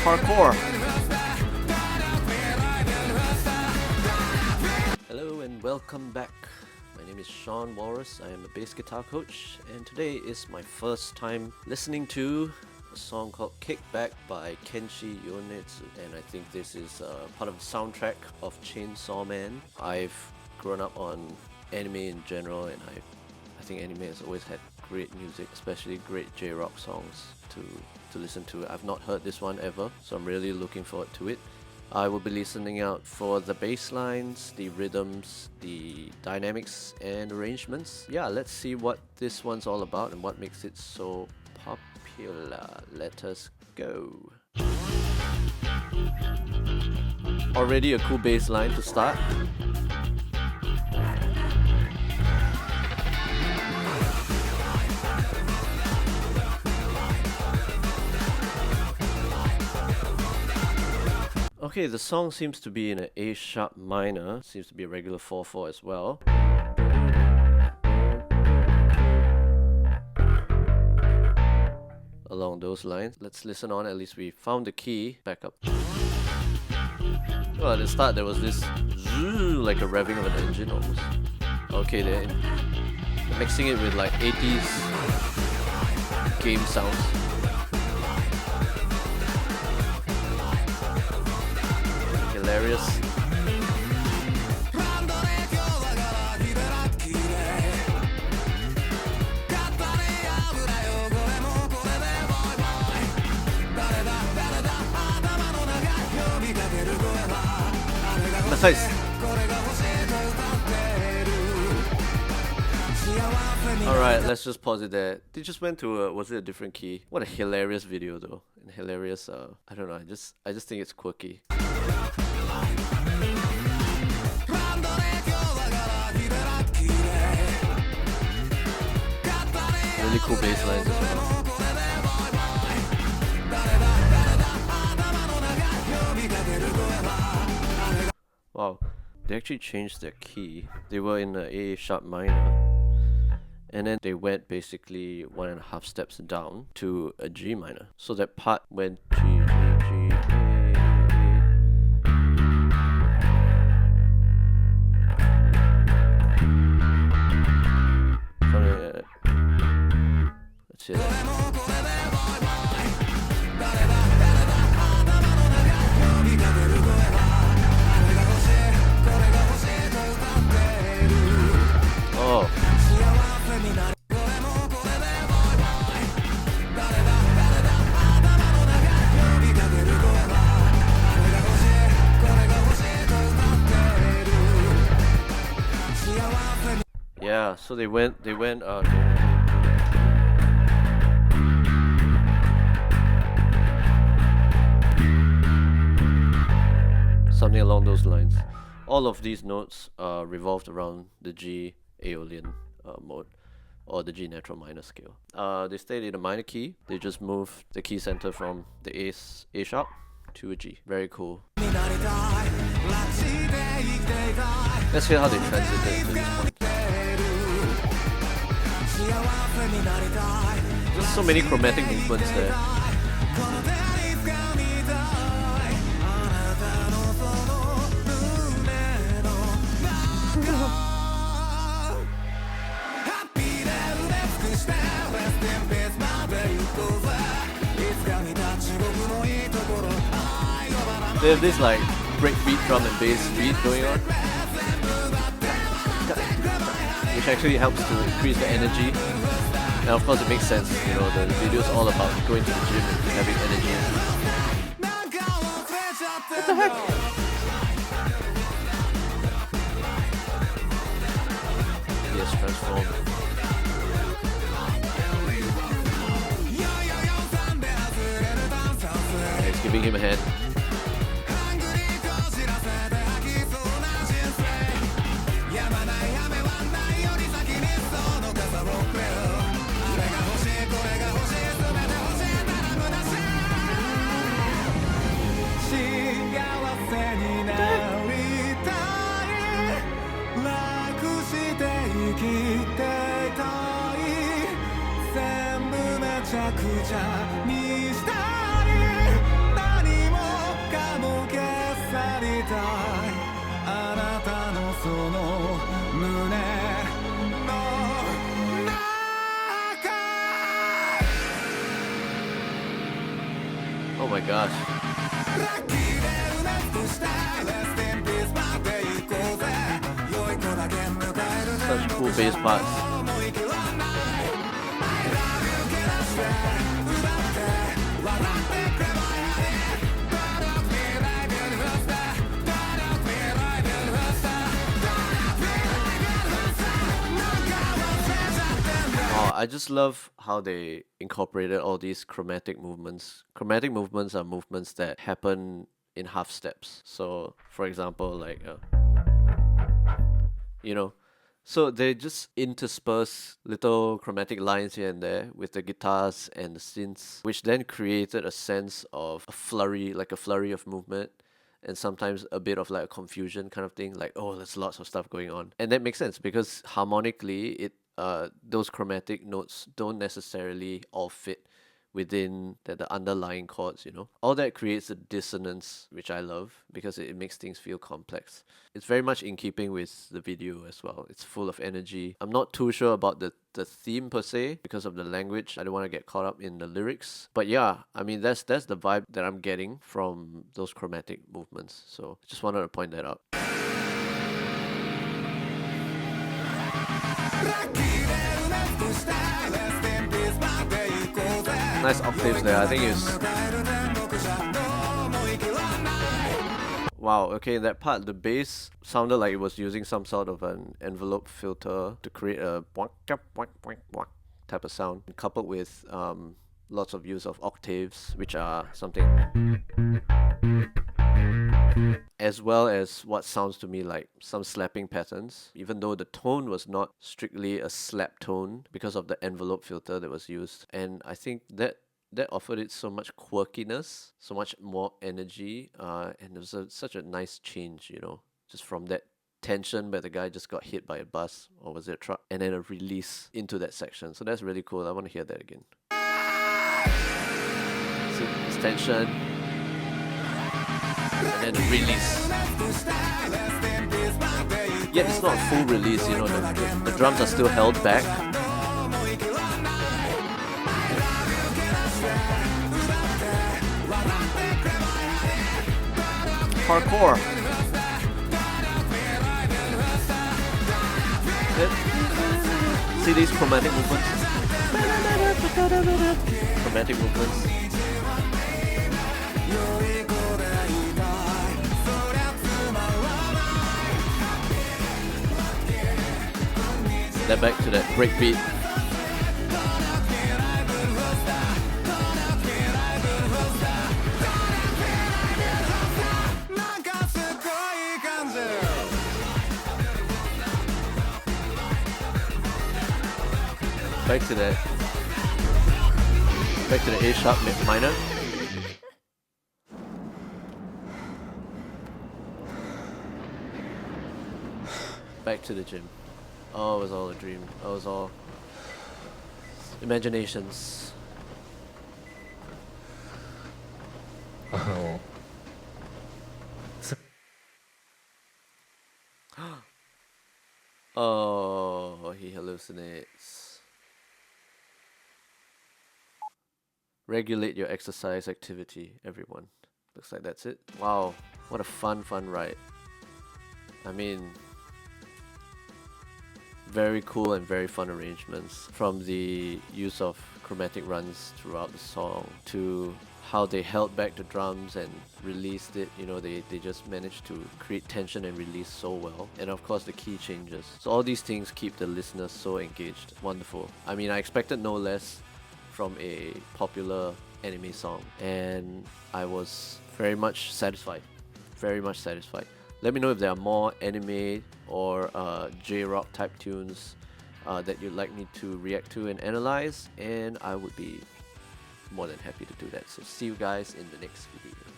Parkour. Hello and welcome back. My name is Sean Walrus. I am a bass guitar coach, and today is my first time listening to a song called Kickback by Kenchi Yonezu, and I think this is part of the soundtrack of Chainsaw Man. I've grown up on anime in general, and I think anime has always had great music, especially great JRock songs to listen to. I've not heard this one ever, so I'm really looking forward to it. I will be listening out for the bass lines, the rhythms, the dynamics and arrangements. Yeah, let's see what this one's all about and what makes it so popular. Let us go. Already a cool bass line to start. Okay, the song seems to be in an A sharp minor, seems to be a regular 4/4 as well. Along those lines. Let's listen on, at least we found the key. Back up. Well, at the start there was this zzz, like a revving of an engine almost. Okay, they're mixing it with like 80s game sounds. Hilarious. Nice. Alright, let's just pause it there. They just went to a, was it a different key? What a hilarious video though. And hilarious, I don't know, I just think it's quirky. Really cool bass lines as well. Wow, they actually changed their key. They were in the A sharp minor, and then they went basically 1.5 steps down to a G minor. So that part went G, G, A. Let's see that. Oh. Yeah, so they went something along those lines. All of these notes revolved around the G Aeolian mode, or the G natural minor scale. They stayed in a minor key. They just moved the key center from the A sharp to a G. Very cool. Let's hear how they transited to this point. There's so many chromatic movements there. They have this like breakbeat drum and bass beat going on, which actually helps to increase the energy. And of course it makes sense, you know, the video is all about going to the gym and having energy. What the heck? Yes, transform. He's giving him a hand. my gosh. Such cool bass parts. I just love how they incorporated all these chromatic movements. Chromatic movements are movements that happen in half steps. So, for example, like, you know, so they just intersperse little chromatic lines here and there with the guitars and the synths, which then created a sense of a flurry, like a flurry of movement. And sometimes a bit of like a confusion kind of thing, like, oh, there's lots of stuff going on. And that makes sense because harmonically, those chromatic notes don't necessarily all fit within the underlying chords, you know. All that creates a dissonance, which I love because it makes things feel complex. It's very much in keeping with the video as well. It's full of energy. I'm not too sure about the theme per se because of the language. I don't want to get caught up in the lyrics. But yeah, I mean, that's the vibe that I'm getting from those chromatic movements. So I just wanted to point that out. Nice octaves there. I think it's... Wow, okay, in that part, the bass sounded like it was using some sort of an envelope filter to create a type of sound, coupled with lots of use of octaves, which are something... as well as what sounds to me like some slapping patterns, even though the tone was not strictly a slap tone because of the envelope filter that was used. And I think that offered it so much quirkiness, so much more energy, and it was such a nice change, you know, just from that tension where the guy just got hit by a bus, or was it a truck, and then a release into that section. So that's really cool. I want to hear that again. See, this tension, and then the release. Yet it's not a full release, you know, the drums are still held back. Hardcore. See these chromatic movements? Chromatic movements. Then back to that break beat. Back to the A sharp minor. Back to the gym. Oh, it was all a dream. It was all imaginations. Oh, he hallucinates. Regulate your exercise activity, everyone. Looks like that's it. Wow, what a fun ride. I mean, very cool and very fun arrangements, from the use of chromatic runs throughout the song to how they held back the drums and released it. You know, they just managed to create tension and release so well. And of course the key changes. So all these things keep the listeners so engaged. Wonderful. I mean, I expected no less from a popular anime song, and I was very much satisfied. Very much satisfied. Let me know if there are more anime or JRock type tunes that you'd like me to react to and analyze, and I would be more than happy to do that. So see you guys in the next video.